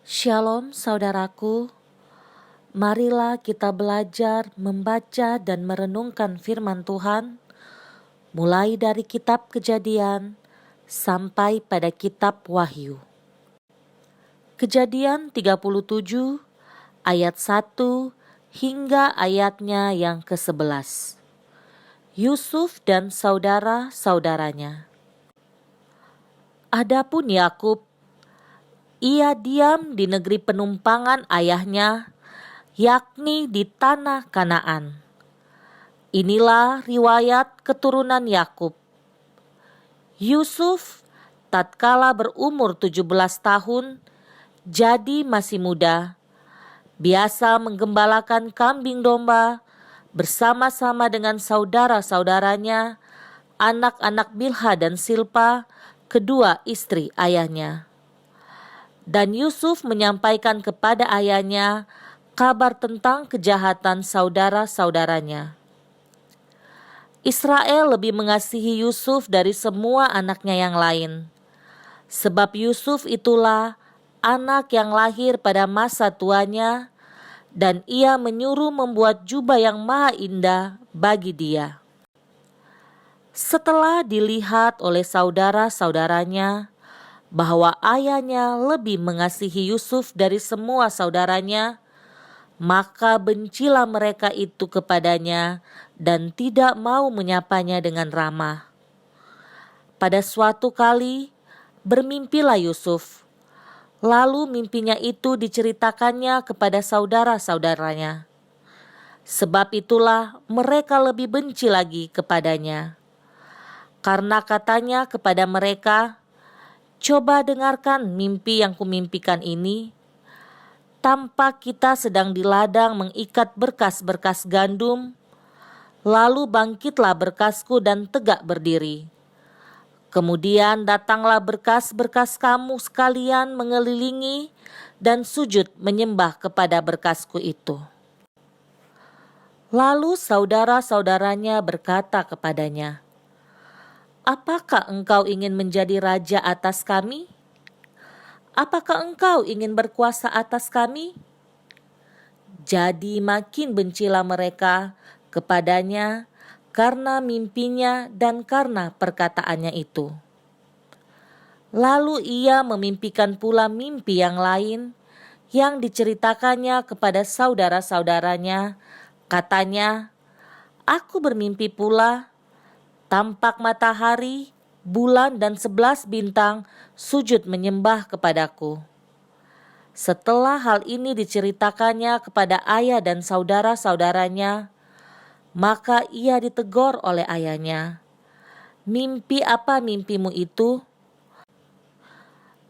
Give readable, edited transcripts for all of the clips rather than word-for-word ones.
Shalom saudaraku, marilah kita belajar membaca dan merenungkan firman Tuhan mulai dari kitab Kejadian sampai pada kitab Wahyu. Kejadian 37 ayat 1 hingga ayatnya yang ke-11. Yusuf dan saudara-saudaranya. Adapun Yakub, ia diam di negeri penumpangan ayahnya, yakni di tanah Kanaan. Inilah riwayat keturunan Yakub. Yusuf tatkala berumur 17 tahun, jadi masih muda, biasa menggembalakan kambing domba bersama-sama dengan saudara-saudaranya, anak-anak Bilha dan Silpa, kedua istri ayahnya. Dan Yusuf menyampaikan kepada ayahnya kabar tentang kejahatan saudara-saudaranya. Israel lebih mengasihi Yusuf dari semua anaknya yang lain, sebab Yusuf itulah anak yang lahir pada masa tuanya, dan ia menyuruh membuat jubah yang maha indah bagi dia. Setelah dilihat oleh saudara-saudaranya bahwa ayahnya lebih mengasihi Yusuf dari semua saudaranya, maka bencilah mereka itu kepadanya dan tidak mau menyapanya dengan ramah. Pada suatu kali bermimpilah Yusuf, lalu mimpinya itu diceritakannya kepada saudara-saudaranya. Sebab itulah mereka lebih benci lagi kepadanya. Karena katanya kepada mereka, "Coba dengarkan mimpi yang kumimpikan ini. Tampak kita sedang di ladang mengikat berkas-berkas gandum, lalu bangkitlah berkasku dan tegak berdiri. Kemudian datanglah berkas-berkas kamu sekalian mengelilingi dan sujud menyembah kepada berkasku itu." Lalu saudara-saudaranya berkata kepadanya, "Apakah engkau ingin menjadi raja atas kami? Apakah engkau ingin berkuasa atas kami?" Jadi makin bencilah mereka kepadanya karena mimpinya dan karena perkataannya itu. Lalu ia memimpikan pula mimpi yang lain yang diceritakannya kepada saudara-saudaranya. Katanya, "Aku bermimpi pula, tampak matahari, bulan dan 11 bintang sujud menyembah kepadaku." Setelah hal ini diceritakannya kepada ayah dan saudara-saudaranya, maka ia ditegur oleh ayahnya. "Mimpi apa mimpimu itu?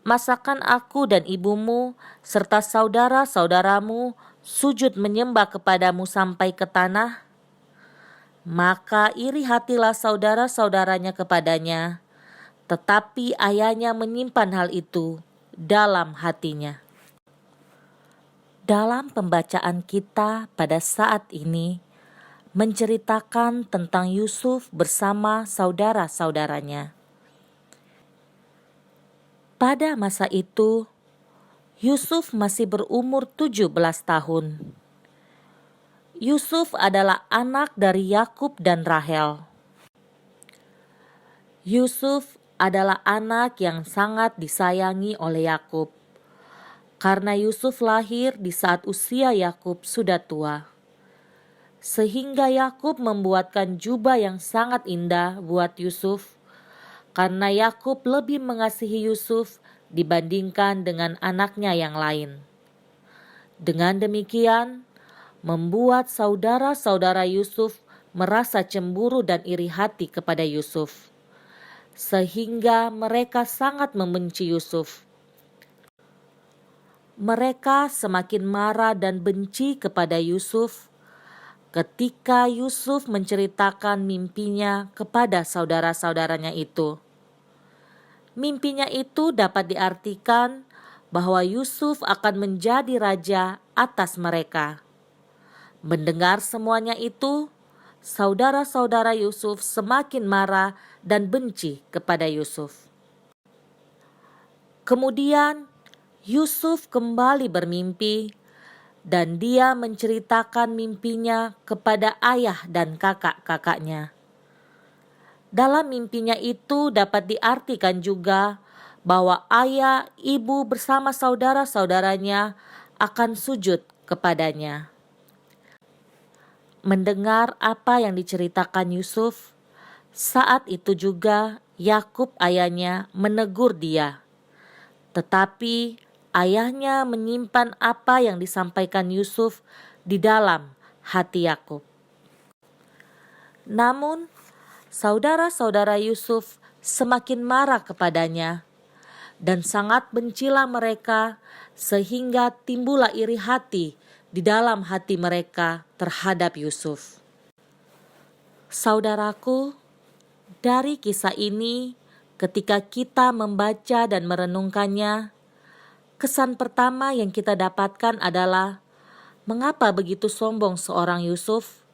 Masakan aku dan ibumu serta saudara-saudaramu sujud menyembah kepadamu sampai ke tanah?" Maka iri hatilah saudara-saudaranya kepadanya, tetapi ayahnya menyimpan hal itu dalam hatinya. Dalam pembacaan kita pada saat ini menceritakan tentang Yusuf bersama saudara-saudaranya. Pada masa itu, Yusuf masih berumur 17 tahun. Yusuf adalah anak dari Yakub dan Rahel. Yusuf adalah anak yang sangat disayangi oleh Yakub, karena Yusuf lahir di saat usia Yakub sudah tua. Sehingga Yakub membuatkan jubah yang sangat indah buat Yusuf, karena Yakub lebih mengasihi Yusuf dibandingkan dengan anaknya yang lain. Dengan demikian, membuat saudara-saudara Yusuf merasa cemburu dan iri hati kepada Yusuf, sehingga mereka sangat membenci Yusuf. Mereka semakin marah dan benci kepada Yusuf ketika Yusuf menceritakan mimpinya kepada saudara-saudaranya itu. Mimpinya itu dapat diartikan bahwa Yusuf akan menjadi raja atas mereka. Mendengar semuanya itu, saudara-saudara Yusuf semakin marah dan benci kepada Yusuf. Kemudian Yusuf kembali bermimpi dan dia menceritakan mimpinya kepada ayah dan kakak-kakaknya. Dalam mimpinya itu dapat diartikan juga bahwa ayah, ibu bersama saudara-saudaranya akan sujud kepadanya. Mendengar apa yang diceritakan Yusuf, saat itu juga Yakub ayahnya menegur dia. Tetapi ayahnya menyimpan apa yang disampaikan Yusuf di dalam hati Yakub. Namun, saudara-saudara Yusuf semakin marah kepadanya dan sangat bencilah mereka, sehingga timbullah iri hati di dalam hati mereka terhadap Yusuf. Saudaraku, dari kisah ini, ketika kita membaca dan merenungkannya, kesan pertama yang kita dapatkan adalah mengapa begitu sombong seorang Yusuf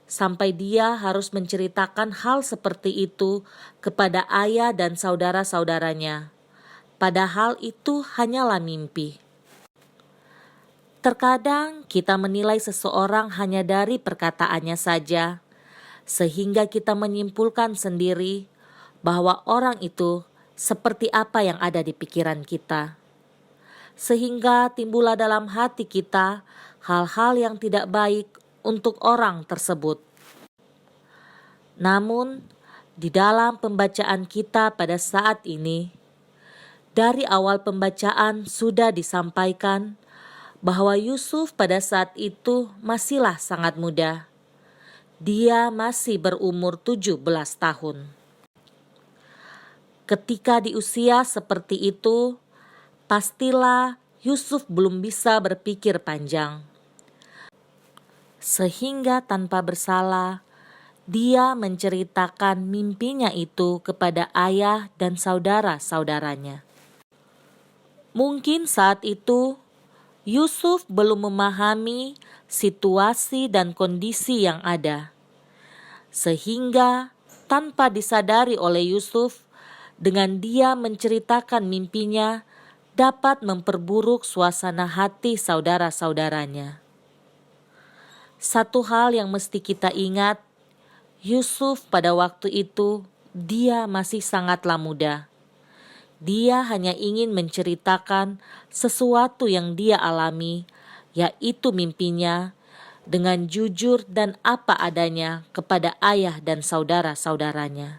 sampai dia harus menceritakan hal seperti itu kepada ayah dan saudara-saudaranya. Padahal itu hanyalah mimpi. Terkadang kita menilai seseorang hanya dari perkataannya saja, sehingga kita menyimpulkan sendiri bahwa orang itu seperti apa yang ada di pikiran kita. Sehingga timbullah dalam hati kita hal-hal yang tidak baik untuk orang tersebut. Namun, di dalam pembacaan kita pada saat ini, dari awal pembacaan sudah disampaikan bahwa Yusuf pada saat itu masihlah sangat muda. Dia masih berumur 17 tahun. Ketika di usia seperti itu, pastilah Yusuf belum bisa berpikir panjang. Sehingga tanpa bersalah, dia menceritakan mimpinya itu kepada ayah dan saudara-saudaranya. Mungkin saat itu Yusuf belum memahami situasi dan kondisi yang ada, sehingga tanpa disadari oleh Yusuf, dengan dia menceritakan mimpinya dapat memperburuk suasana hati saudara-saudaranya. Satu hal yang mesti kita ingat, Yusuf pada waktu itu dia masih sangatlah muda. Dia hanya ingin menceritakan sesuatu yang dia alami, yaitu mimpinya, dengan jujur dan apa adanya kepada ayah dan saudara-saudaranya.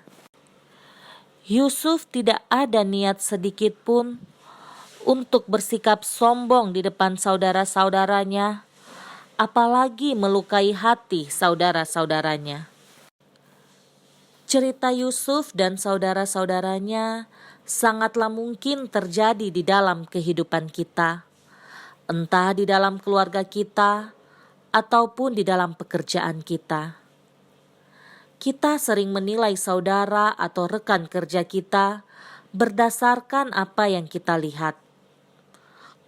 Yusuf tidak ada niat sedikit pun untuk bersikap sombong di depan saudara-saudaranya, apalagi melukai hati saudara-saudaranya. Cerita Yusuf dan saudara-saudaranya sangatlah mungkin terjadi di dalam kehidupan kita, entah di dalam keluarga kita ataupun di dalam pekerjaan kita. Kita sering menilai saudara atau rekan kerja kita berdasarkan apa yang kita lihat.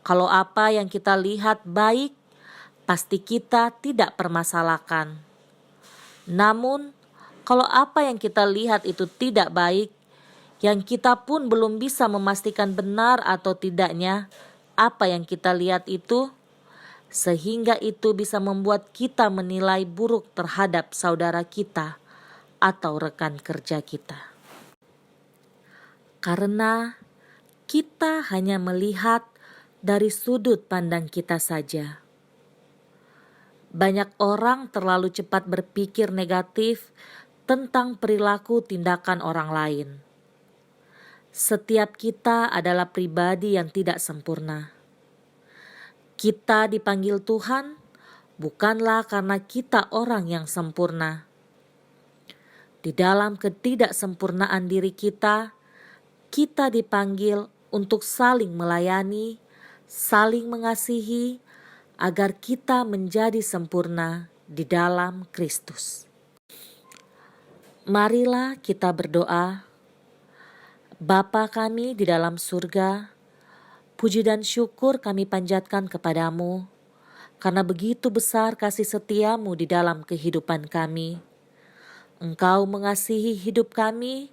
Kalau apa yang kita lihat baik, pasti kita tidak permasalahkan. Namun, kalau apa yang kita lihat itu tidak baik, yang kita pun belum bisa memastikan benar atau tidaknya apa yang kita lihat itu, sehingga itu bisa membuat kita menilai buruk terhadap saudara kita atau rekan kerja kita. Karena kita hanya melihat dari sudut pandang kita saja. Banyak orang terlalu cepat berpikir negatif tentang perilaku tindakan orang lain. Setiap kita adalah pribadi yang tidak sempurna. Kita dipanggil Tuhan bukanlah karena kita orang yang sempurna. Di dalam ketidaksempurnaan diri kita, kita dipanggil untuk saling melayani, saling mengasihi, agar kita menjadi sempurna di dalam Kristus. Marilah kita berdoa. Bapa kami di dalam surga, puji dan syukur kami panjatkan kepadamu, karena begitu besar kasih setiamu di dalam kehidupan kami. Engkau mengasihi hidup kami,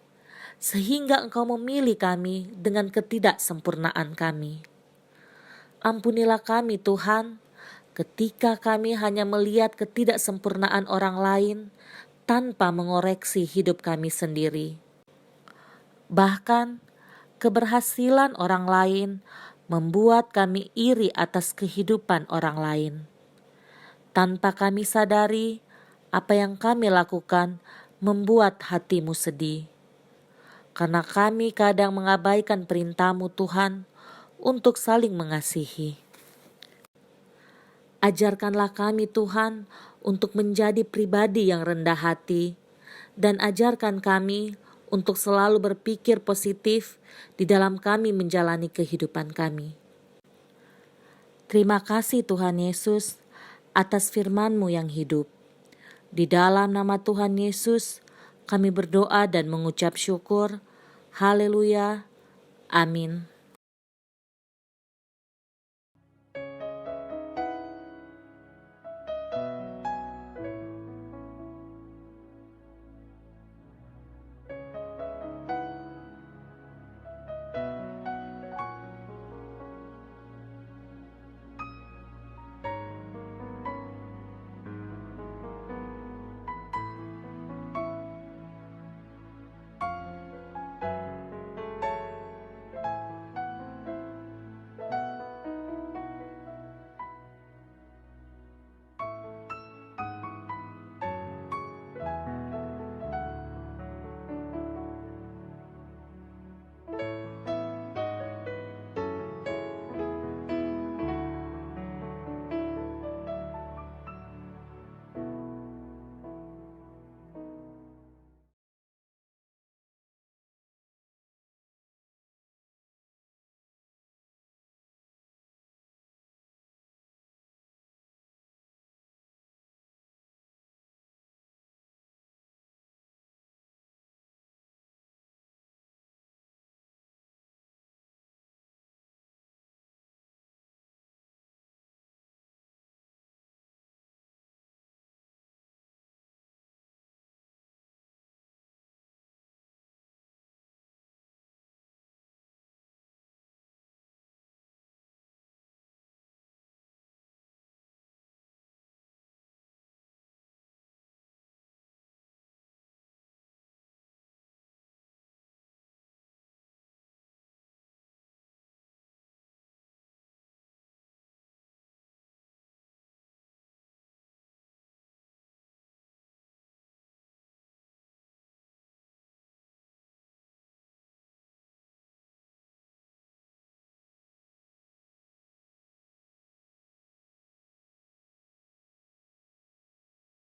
sehingga Engkau memilih kami dengan ketidaksempurnaan kami. Ampunilah kami Tuhan, ketika kami hanya melihat ketidaksempurnaan orang lain tanpa mengoreksi hidup kami sendiri. Bahkan, keberhasilan orang lain membuat kami iri atas kehidupan orang lain. Tanpa kami sadari, apa yang kami lakukan membuat hatimu sedih. Karena kami kadang mengabaikan perintah-Mu Tuhan untuk saling mengasihi. Ajarkanlah kami Tuhan untuk menjadi pribadi yang rendah hati, dan ajarkan kami untuk selalu berpikir positif di dalam kami menjalani kehidupan kami. Terima kasih Tuhan Yesus atas firman-Mu yang hidup. Di dalam nama Tuhan Yesus, kami berdoa dan mengucap syukur. Haleluya. Amin.